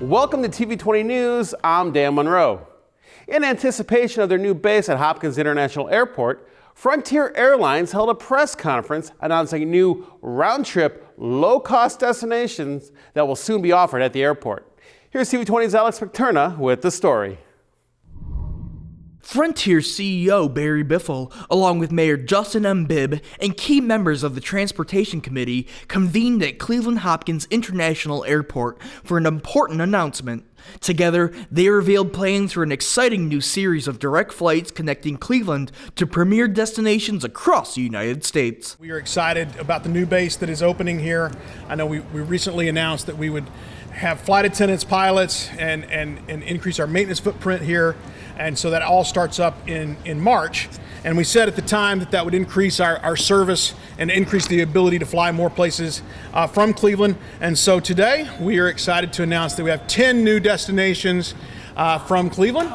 Welcome to TV20 News. I'm Dan Monroe. In anticipation of their new base at Hopkins International Airport, Frontier Airlines held a press conference announcing new round-trip, low-cost destinations that will soon be offered at the airport. Here's TV20's Alex McTurna with the story. Frontier CEO Barry Biffle, along with Mayor Justin M. Bibb and key members of the Transportation Committee, convened at Cleveland Hopkins International Airport for an important announcement. Together, they revealed plans for an exciting new series of direct flights connecting Cleveland to premier destinations across the United States. We are excited about the new base that is opening here. I know we recently announced that we would have flight attendants, pilots, and increase our maintenance footprint here. And so that all starts up in March. And we said at the time that would increase our service and increase the ability to fly more places from Cleveland. And so today we are excited to announce that we have 10 new destinations from Cleveland.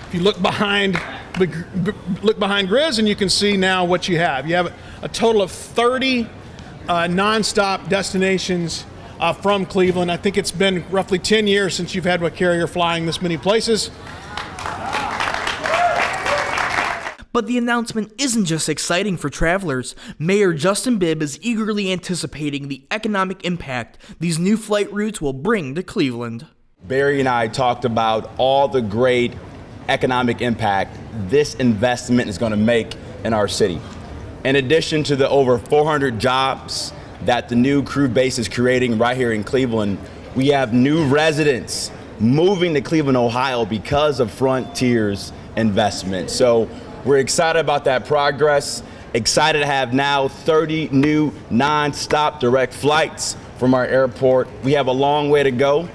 If you look behind Grizz, and you can see now what you have. You have a total of 30 nonstop destinations from Cleveland. I think it's been roughly 10 years since you've had a carrier flying this many places. But the announcement isn't just exciting for travelers. Mayor Justin Bibb is eagerly anticipating the economic impact these new flight routes will bring to Cleveland. Barry and I talked about all the great economic impact this investment is going to make in our city. In addition to the over 400 jobs that the new crew base is creating right here in Cleveland, we have new residents moving to Cleveland, Ohio because of Frontier's investment. So we're excited about that progress, excited to have now 30 new non-stop direct flights from our airport. We have a long way to go,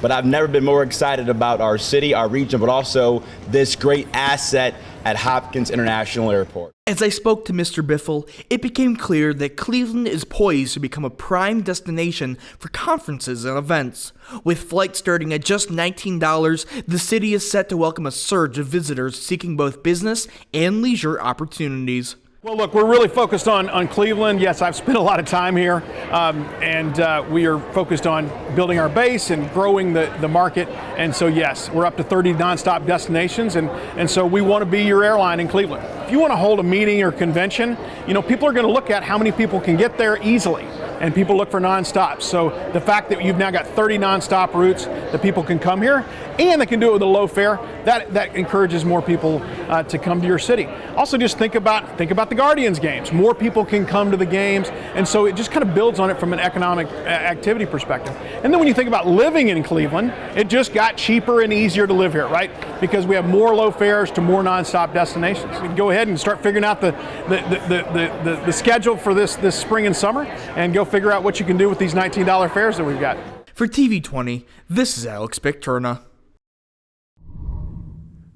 but I've never been more excited about our city, our region, but also this great asset at Hopkins International Airport. As I spoke to Mr. Biffle, it became clear that Cleveland is poised to become a prime destination for conferences and events. With flights starting at just $19, the city is set to welcome a surge of visitors seeking both business and leisure opportunities. Well, look, we're really focused on Cleveland. Yes, I've spent a lot of time here, and we are focused on building our base and growing the market. And so, yes, we're up to 30 nonstop destinations, and so we want to be your airline in Cleveland. If you want to hold a meeting or convention, people are going to look at how many people can get there easily, and people look for nonstops. So the fact that you've now got 30 nonstop routes that people can come here, and they can do it with a low fare, that encourages more people to come to your city. Also, just think about the Guardians games. More people can come to the games, and so it just kind of builds on it from an economic activity perspective. And then when you think about living in Cleveland, it just got cheaper and easier to live here, right? Because we have more low fares to more nonstop destinations. We can go ahead and start figuring out the schedule for this spring and summer, and go figure out what you can do with these $19 fares that we've got. For TV20, this is Alex McTurna.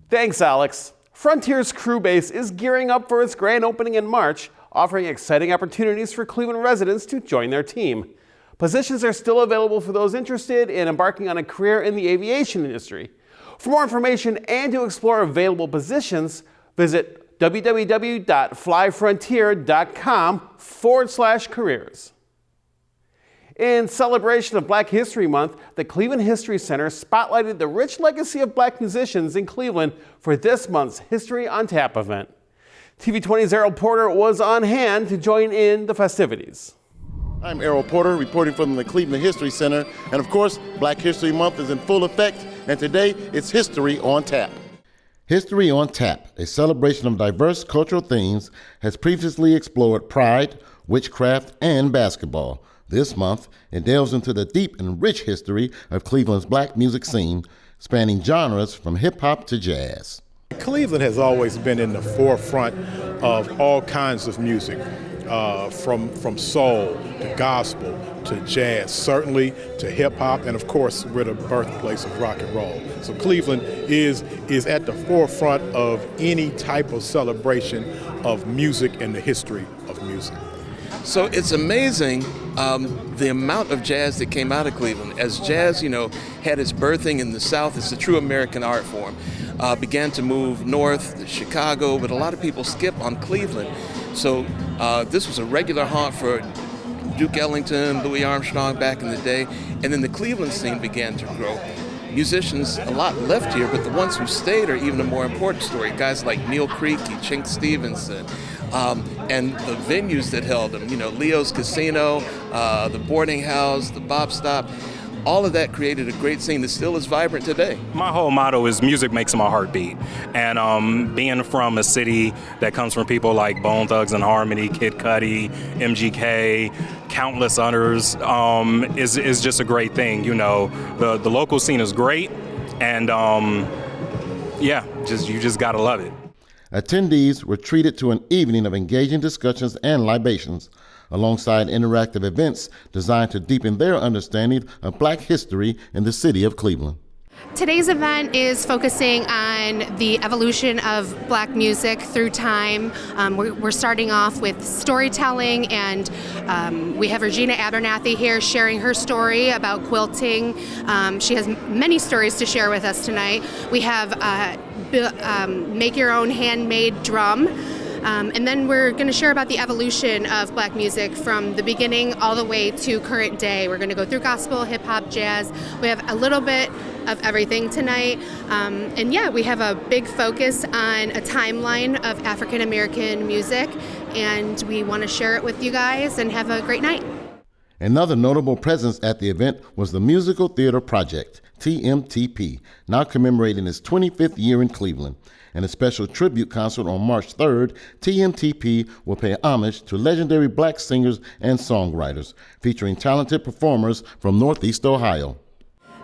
Thanks, Alex. Frontier's crew base is gearing up for its grand opening in March, offering exciting opportunities for Cleveland residents to join their team. Positions are still available for those interested in embarking on a career in the aviation industry. For more information and to explore available positions, visit www.flyfrontier.com/careers. In celebration of Black History Month, the Cleveland History Center spotlighted the rich legacy of Black musicians in Cleveland for this month's History on Tap event. TV20's Errol Porter was on hand to join in the festivities. I'm Errol Porter, reporting from the Cleveland History Center, and of course, Black History Month is in full effect, and today it's History on Tap. History on Tap, a celebration of diverse cultural themes, has previously explored pride, witchcraft, and basketball. This month, it delves into the deep and rich history of Cleveland's Black music scene, spanning genres from hip-hop to jazz. Cleveland has always been in the forefront of all kinds of music, from soul to gospel to jazz, certainly to hip-hop, and of course, we're the birthplace of rock and roll. So Cleveland is at the forefront of any type of celebration of music and the history of music. So it's amazing the amount of jazz that came out of Cleveland. As jazz, had its birthing in the South, it's a true American art form. Began to move north to Chicago, but a lot of people skip on Cleveland. So this was a regular haunt for Duke Ellington, Louis Armstrong back in the day, and then the Cleveland scene began to grow. Musicians, a lot left here, but the ones who stayed are even a more important story. Guys like Neil Creaky, Chink Stevenson, and the venues that held them, Leo's Casino, the Boarding House, the Bop Stop. All of that created a great scene that still is vibrant today. My whole motto is music makes my heart beat. And being from a city that comes from people like Bone Thugs and Harmony, Kid Cudi, MGK, countless others, is just a great thing. The local scene is great, and you just gotta love it. Attendees were treated to an evening of engaging discussions and libations, alongside interactive events designed to deepen their understanding of Black history in the city of Cleveland. Today's event is focusing on the evolution of Black music through time. We're starting off with storytelling, and we have Regina Abernathy here sharing her story about quilting. She has many stories to share with us tonight. We have make your own handmade drum. And then we're going to share about the evolution of Black music from the beginning all the way to current day. We're going to go through gospel, hip hop, jazz. We have a little bit of everything tonight. We have a big focus on a timeline of African American music, and we want to share it with you guys and have a great night. Another notable presence at the event was the Musical Theater Project, TMTP, now commemorating its 25th year in Cleveland. In a special tribute concert on March 3rd, TMTP will pay homage to legendary Black singers and songwriters, featuring talented performers from Northeast Ohio.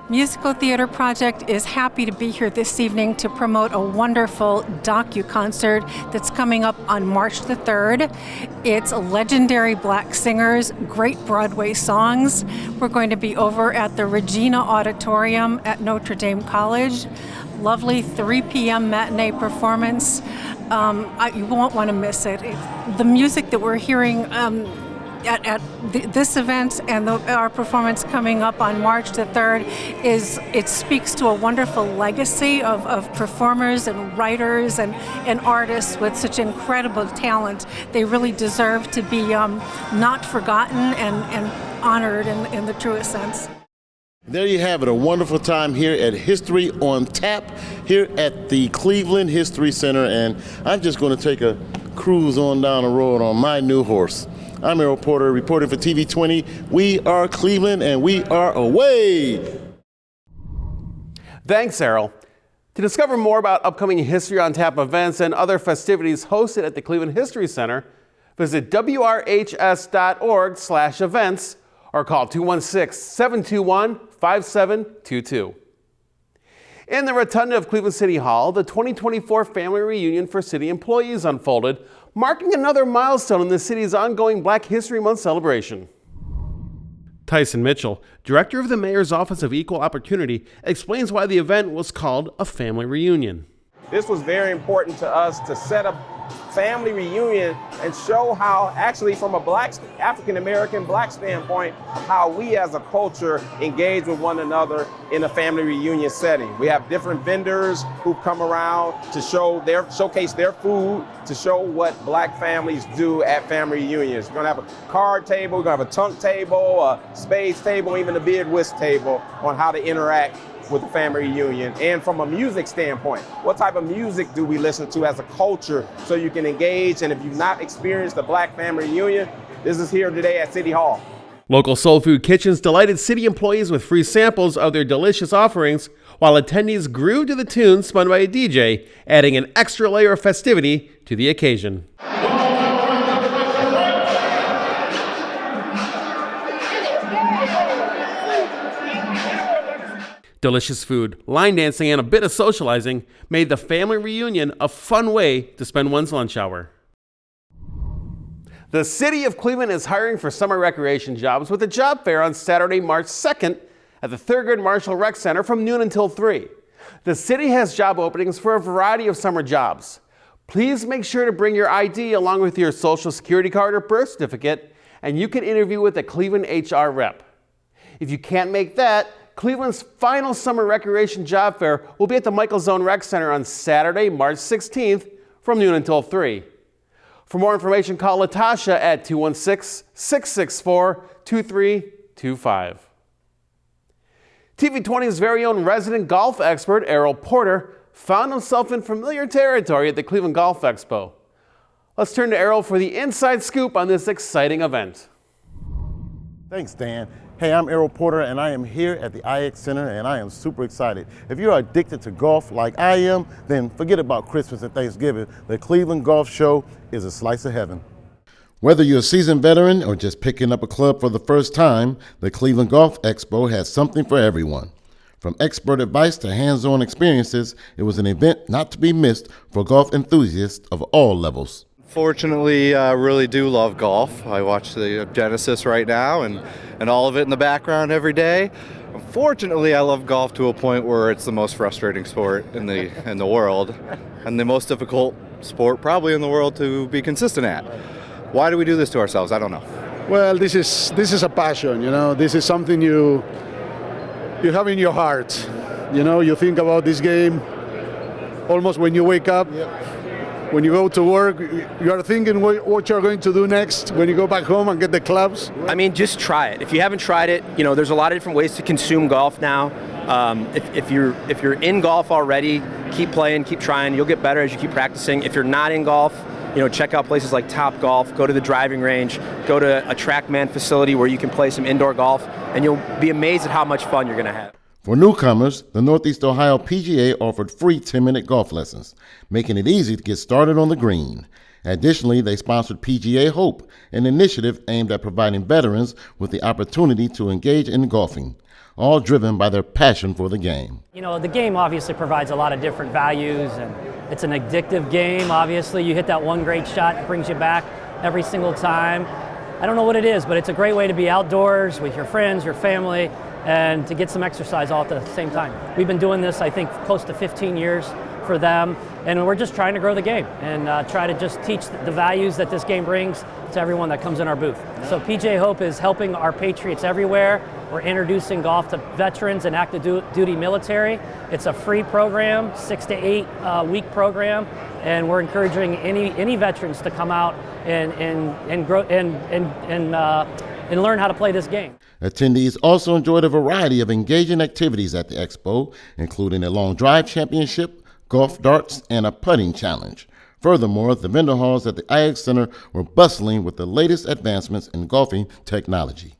Musical Theater Project is happy to be here this evening to promote a wonderful docu-concert that's coming up on March the 3rd. It's legendary Black singers, great Broadway songs. We're going to be over at the Regina Auditorium at Notre Dame College. Lovely 3 p.m. matinee performance. You won't want to miss it. The music that we're hearing at this event and our performance coming up on March the 3rd it speaks to a wonderful legacy of performers and writers and artists with such incredible talent. They really deserve to be not forgotten and honored in the truest sense. There you have it, a wonderful time here at History on Tap here at the Cleveland History Center, and I'm just going to take a cruise on down the road on my new horse. I'm Errol Porter, reporting for TV20. We are Cleveland, and we are away. Thanks, Errol. To discover more about upcoming History on Tap events and other festivities hosted at the Cleveland History Center, visit wrhs.org/events or call 216-721-5722. In the rotunda of Cleveland City Hall, the 2024 family reunion for city employees unfolded, marking another milestone in the city's ongoing Black History Month celebration. Tyson Mitchell, director of the Mayor's Office of Equal Opportunity, explains why the event was called a family reunion. This was very important to us to set up family reunion and show how, actually from a African-American Black standpoint, how we as a culture engage with one another in a family reunion setting. We have different vendors who come around to showcase their food, to show what Black families do at family reunions. We're gonna have a card table, we're gonna have a tunk table, a spades table, even a beard whisk table on how to interact with the family reunion. And from a music standpoint, what type of music do we listen to as a culture so you can engage? And if you've not experienced a Black family reunion, this is here today at City Hall. Local soul food kitchens delighted city employees with free samples of their delicious offerings, while attendees grooved to the tunes spun by a DJ, adding an extra layer of festivity to the occasion. Delicious food, line dancing, and a bit of socializing made the family reunion a fun way to spend one's lunch hour. The City of Cleveland is hiring for summer recreation jobs with a job fair on Saturday, March 2nd at the Thurgood Marshall Rec Center from noon until 3. The city has job openings for a variety of summer jobs. Please make sure to bring your ID along with your social security card or birth certificate, and you can interview with a Cleveland HR rep. If you can't make that, Cleveland's final summer recreation job fair will be at the Michael Zone Rec Center on Saturday, March 16th from noon until 3. For more information, call Latashia at 216-664-2325. TV20's very own resident golf expert, Errol Porter, found himself in familiar territory at the Cleveland Golf Expo. Let's turn to Errol for the inside scoop on this exciting event. Thanks, Dan. Hey, I'm Errol Porter, and I am here at the IX Center, and I am super excited. If you're addicted to golf like I am, then forget about Christmas and Thanksgiving. The Cleveland Golf Show is a slice of heaven. Whether you're a seasoned veteran or just picking up a club for the first time, the Cleveland Golf Expo has something for everyone. From expert advice to hands-on experiences, it was an event not to be missed for golf enthusiasts of all levels. Fortunately, I really do love golf. I watch the Genesis right now and all of it in the background every day. Unfortunately, I love golf to a point where it's the most frustrating sport in the world and the most difficult sport probably in the world to be consistent at. Why do we do this to ourselves? I don't know. Well, this is a passion, you know. This is something you have in your heart. You know, you think about this game almost when you wake up. Yep. When you go to work, you are thinking what you're going to do next when you go back home and get the clubs. I mean, just try it. If you haven't tried it, you know, there's a lot of different ways to consume golf now. If you're in golf already, keep playing, keep trying. You'll get better as you keep practicing. If you're not in golf, you know, check out places like Top Golf, go to the driving range, go to a TrackMan facility where you can play some indoor golf, and you'll be amazed at how much fun you're going to have. For newcomers, the Northeast Ohio PGA offered free 10-minute golf lessons, making it easy to get started on the green. Additionally, they sponsored PGA Hope, an initiative aimed at providing veterans with the opportunity to engage in golfing, all driven by their passion for the game. You know, the game obviously provides a lot of different values, and it's an addictive game. Obviously, you hit that one great shot, it brings you back every single time. I don't know what it is, but it's a great way to be outdoors with your friends, your family, and to get some exercise all at the same time. We've been doing this, I think, close to 15 years for them, and we're just trying to grow the game and try to just teach the values that this game brings to everyone that comes in our booth. So PGA Hope is helping our patriots everywhere. We're introducing golf to veterans and active duty military. It's a free program, 6 to 8 week program, and we're encouraging any veterans to come out and grow and learn how to play this game. Attendees also enjoyed a variety of engaging activities at the expo, including a long drive championship, golf darts, and a putting challenge. Furthermore, the vendor halls at the IX Center were bustling with the latest advancements in golfing technology,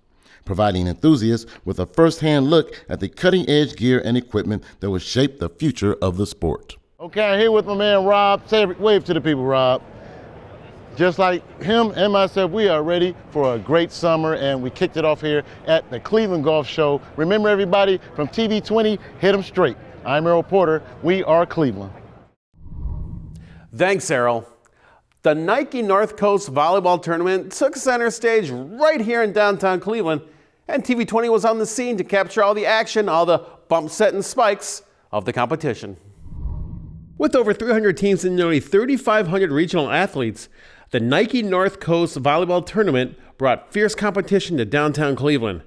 providing enthusiasts with a first-hand look at the cutting-edge gear and equipment that will shape the future of the sport. Okay, I'm here with my man Rob. Say wave to the people, Rob. Just like him and myself, we are ready for a great summer, and we kicked it off here at the Cleveland Golf Show. Remember, everybody, from TV20, hit them straight. I'm Errol Porter. We are Cleveland. Thanks, Errol. The Nike North Coast Volleyball Tournament took center stage right here in downtown Cleveland, and TV20 was on the scene to capture all the action, all the bump set and spikes of the competition. With over 300 teams and nearly 3,500 regional athletes, the Nike North Coast Volleyball Tournament brought fierce competition to downtown Cleveland.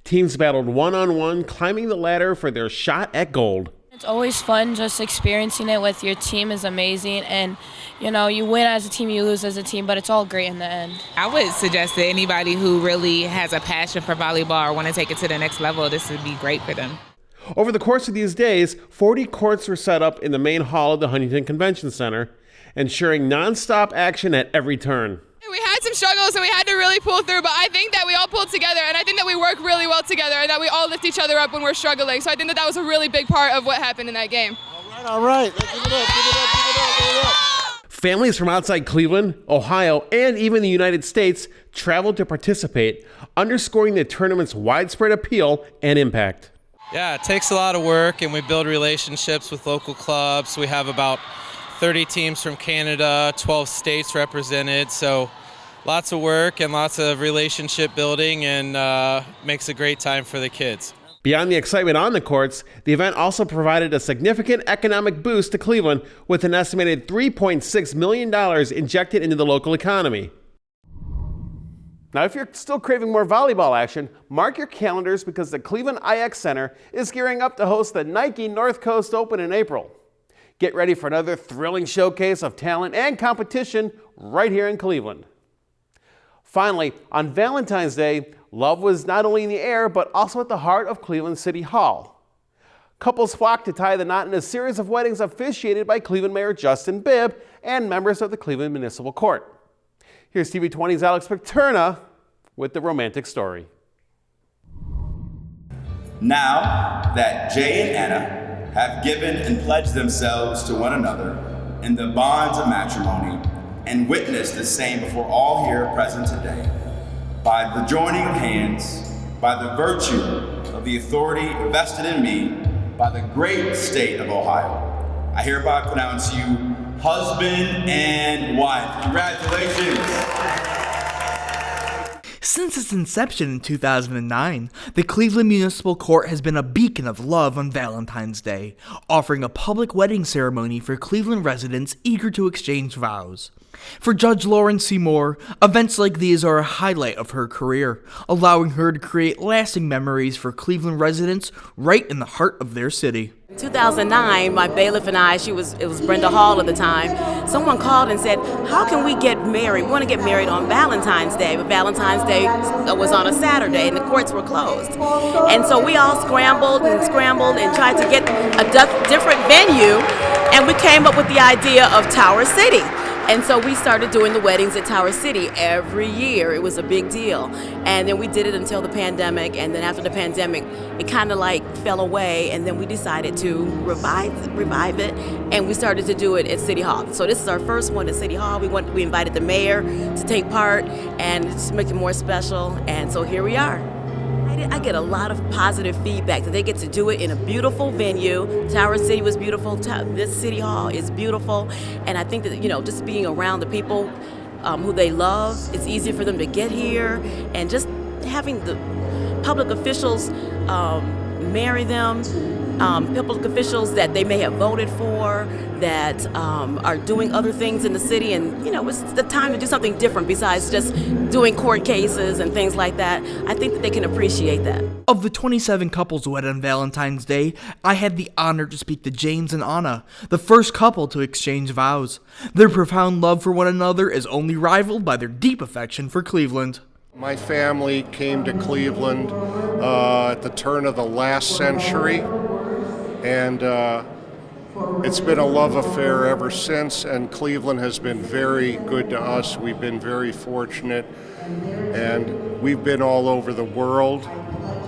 Teams battled one-on-one, climbing the ladder for their shot at gold. It's always fun. Just experiencing it with your team is amazing, and you know, you win as a team, you lose as a team, but it's all great in the end. I would suggest that anybody who really has a passion for volleyball or want to take it to the next level, this would be great for them. Over the course of these days, 40 courts were set up in the main hall of the Huntington Convention Center, ensuring non-stop action at every turn. We had some struggles and we had to really pull through, but I think that we all pulled together, and I think that we work really well together, and that we all lift each other up when we're struggling. So I think that that was a really big part of what happened in that game. All right. Let's give it up, give it up, give it up, give it up. Families from outside Cleveland, Ohio, and even the United States traveled to participate, underscoring the tournament's widespread appeal and impact. Yeah, it takes a lot of work, and we build relationships with local clubs. We have about 30 teams from Canada, 12 states represented, so lots of work and lots of relationship building, and makes a great time for the kids. Beyond the excitement on the courts, the event also provided a significant economic boost to Cleveland with an estimated $3.6 million injected into the local economy. Now, if you're still craving more volleyball action, mark your calendars because the Cleveland IX Center is gearing up to host the Nike North Coast Open in April. Get ready for another thrilling showcase of talent and competition right here in Cleveland. Finally, on Valentine's Day, love was not only in the air, but also at the heart of Cleveland City Hall. Couples flocked to tie the knot in a series of weddings officiated by Cleveland Mayor Justin Bibb and members of the Cleveland Municipal Court. Here's TV20's Alex Paterna with the romantic story. Now that Jay and Anna have given and pledged themselves to one another in the bonds of matrimony and witnessed the same before all here present today, by the joining of hands, by the virtue of the authority vested in me by the great state of Ohio, I hereby pronounce you husband and wife. Congratulations. Since its inception in 2009, the Cleveland Municipal Court has been a beacon of love on Valentine's Day, offering a public wedding ceremony for Cleveland residents eager to exchange vows. For Judge Lauren Seymour, events like these are a highlight of her career, allowing her to create lasting memories for Cleveland residents right in the heart of their city. In 2009, my bailiff and I, it was Brenda Hall at the time, someone called and said, how can we get married? We want to get married on Valentine's Day, but Valentine's Day was on a Saturday and the courts were closed. And so we all scrambled and tried to get a different venue, and we came up with the idea of Tower City. And so we started doing the weddings at Tower City every year. It was a big deal. And then we did it until the pandemic, and then after the pandemic, it kind of like fell away, and then we decided to revive it, and we started to do it at City Hall. So this is our first one at City Hall. We invited the mayor to take part and just make it more special, and so here we are. I get a lot of positive feedback that they get to do it in a beautiful venue. Tower City was beautiful. This City Hall is beautiful. And I think that, just being around the people who they love, it's easier for them to get here. And just having the public officials marry them, public officials that they may have voted for, that are doing other things in the city, and it's the time to do something different besides just doing court cases and things like that. I think that they can appreciate that. Of the 27 couples wed on Valentine's Day, I had the honor to speak to James and Anna, the first couple to exchange vows. Their profound love for one another is only rivaled by their deep affection for Cleveland. My family came to Cleveland at the turn of the last century, and it's been a love affair ever since, and Cleveland has been very good to us. We've been very fortunate, and we've been all over the world,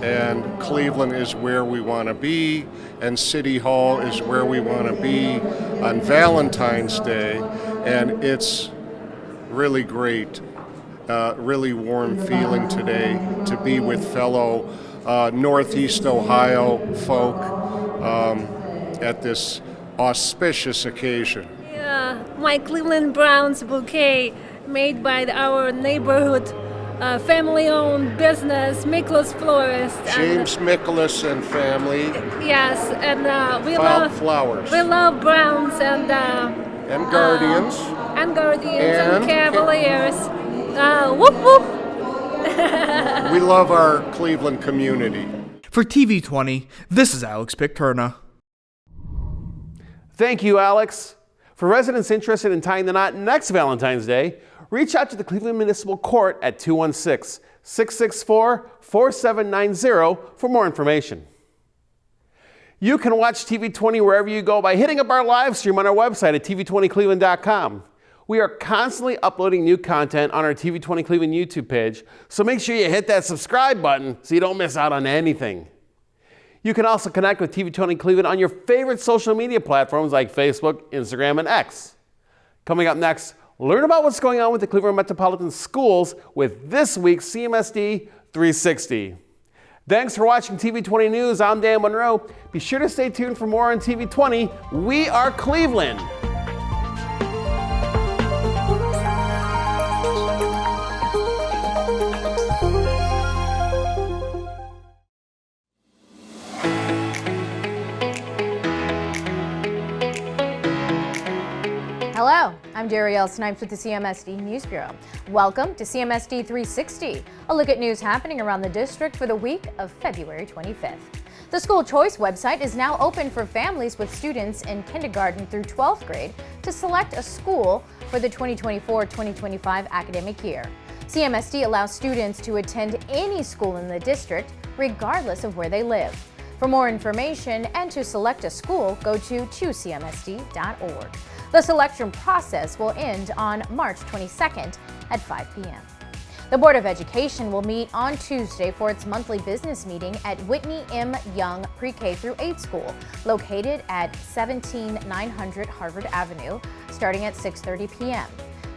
and Cleveland is where we want to be, and City Hall is where we want to be on Valentine's Day, and it's really great. Really warm feeling today to be with fellow Northeast Ohio folk at this auspicious occasion. Yeah, my Cleveland Browns bouquet made by our neighborhood family-owned business, Miklas Florist. James Miklas and family. Yes, and we flowers. We love Browns and Guardians. And Cavaliers. Whoop whoop. We love our Cleveland community. For TV20, this is Alex Paterna. Thank you, Alex. For residents interested in tying the knot next Valentine's Day, reach out to the Cleveland Municipal Court at 216-664-4790 for more information. You can watch TV20 wherever you go by hitting up our live stream on our website at tv20cleveland.com. We are constantly uploading new content on our TV20 Cleveland YouTube page, so make sure you hit that subscribe button so you don't miss out on anything. You can also connect with TV20 Cleveland on your favorite social media platforms like Facebook, Instagram, and X. Coming up next, learn about what's going on with the Cleveland Metropolitan Schools with this week's CMSD 360. Thanks for watching TV20 News. I'm Dan Monroe. Be sure to stay tuned for more on TV20. We are Cleveland. Hello, I'm Darielle Snipes with the CMSD News Bureau. Welcome to CMSD 360, a look at news happening around the district for the week of February 25th. The school choice website is now open for families with students in kindergarten through 12th grade to select a school for the 2024-2025 academic year. CMSD allows students to attend any school in the district, regardless of where they live. For more information and to select a school, go to choosecmsd.org. The selection process will end on March 22nd at 5 p.m. The Board of Education will meet on Tuesday for its monthly business meeting at Whitney M. Young Pre-K through 8 School, located at 17900 Harvard Avenue, starting at 6:30 p.m.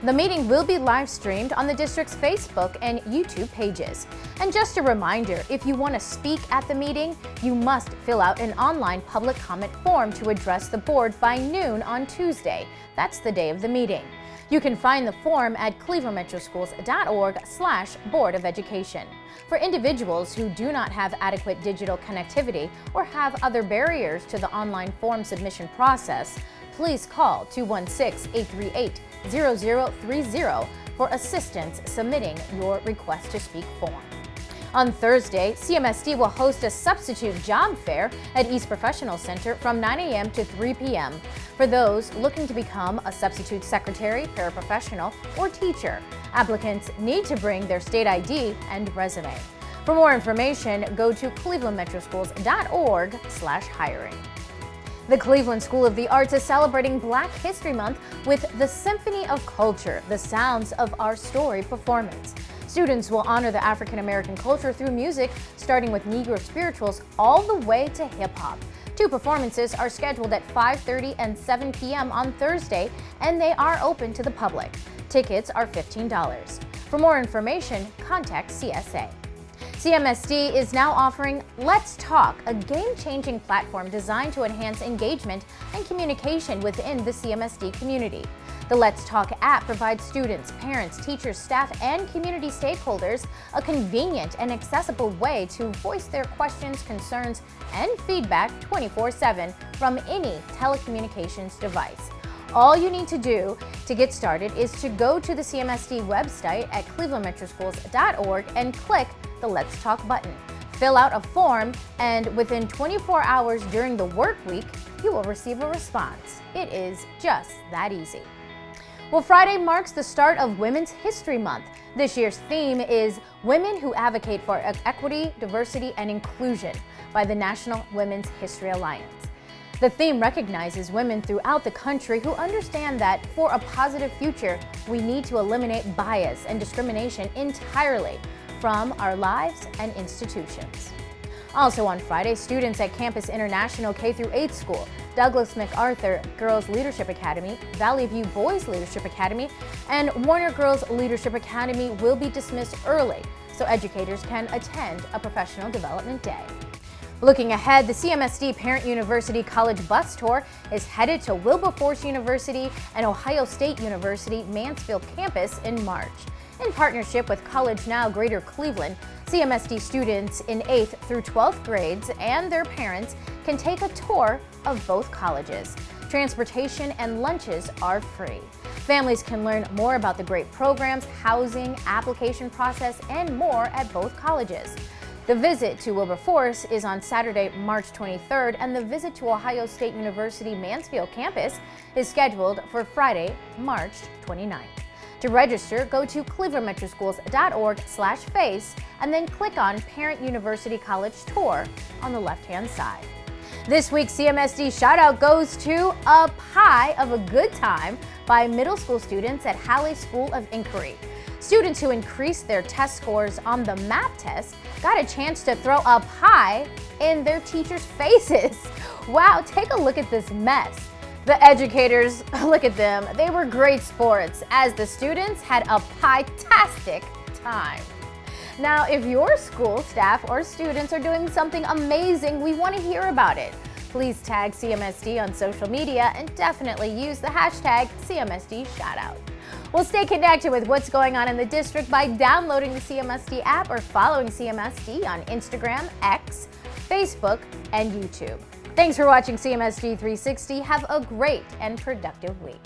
The meeting will be live streamed on the district's Facebook and YouTube pages. And just a reminder, if you want to speak at the meeting, you must fill out an online public comment form to address the board by noon on Tuesday. That's the day of the meeting. You can find the form at clevelandmetroschools.org/Board of Education. For individuals who do not have adequate digital connectivity or have other barriers to the online form submission process, please call 216-838-0030 for assistance submitting your request to speak form. On Thursday, CMSD will host a substitute job fair at East Professional Center from 9 a.m. to 3 p.m. for those looking to become a substitute secretary, paraprofessional, or teacher. Applicants need to bring their state ID and resume. For more information, go to clevelandmetroschools.org/hiring. The Cleveland School of the Arts is celebrating Black History Month with the Symphony of Culture, the Sounds of Our Story performance. Students will honor the African American culture through music, starting with Negro spirituals all the way to hip-hop. 2 performances are scheduled at 5:30 and 7 p.m. on Thursday, and they are open to the public. Tickets are $15. For more information, contact CSA. CMSD is now offering Let's Talk, a game-changing platform designed to enhance engagement and communication within the CMSD community. The Let's Talk app provides students, parents, teachers, staff, and community stakeholders a convenient and accessible way to voice their questions, concerns, and feedback 24/7 from any telecommunications device. All you need to do to get started is to go to the CMSD website at clevelandmetroschools.org and click the Let's Talk button. Fill out a form, and within 24 hours during the work week, you will receive a response. It is just that easy. Well, Friday marks the start of Women's History Month. This year's theme is Women Who Advocate for Equity, Diversity, and Inclusion by the National Women's History Alliance. The theme recognizes women throughout the country who understand that for a positive future, we need to eliminate bias and discrimination entirely from our lives and institutions. Also on Friday, students at Campus International K-8 School, Douglas MacArthur Girls Leadership Academy, Valley View Boys Leadership Academy, and Warner Girls Leadership Academy will be dismissed early so educators can attend a professional development day. Looking ahead, the CMSD Parent University College Bus Tour is headed to Wilberforce University and Ohio State University Mansfield campus in March. In partnership with College Now Greater Cleveland, CMSD students in 8th through 12th grades and their parents can take a tour of both colleges. Transportation and lunches are free. Families can learn more about the great programs, housing, application process, and more at both colleges. The visit to Wilberforce is on Saturday, March 23rd, and the visit to Ohio State University Mansfield campus is scheduled for Friday, March 29th. To register, go to clevelandmetroschools.org/face and then click on Parent University College Tour on the left-hand side. This week's CMSD shoutout goes to A Pie of a Good Time by middle school students at Halley School of Inquiry. Students who increased their test scores on the MAP test got a chance to throw a pie in their teachers' faces. Wow, take a look at this mess. The educators, look at them, they were great sports as the students had a pie-tastic time. Now, if your school, staff, or students are doing something amazing, we want to hear about it. Please tag CMSD on social media and definitely use the hashtag CMSD Shoutout. We'll stay connected with what's going on in the district by downloading the CMSD app or following CMSD on Instagram, X, Facebook, and YouTube. Thanks for watching CMSD 360. Have a great and productive week.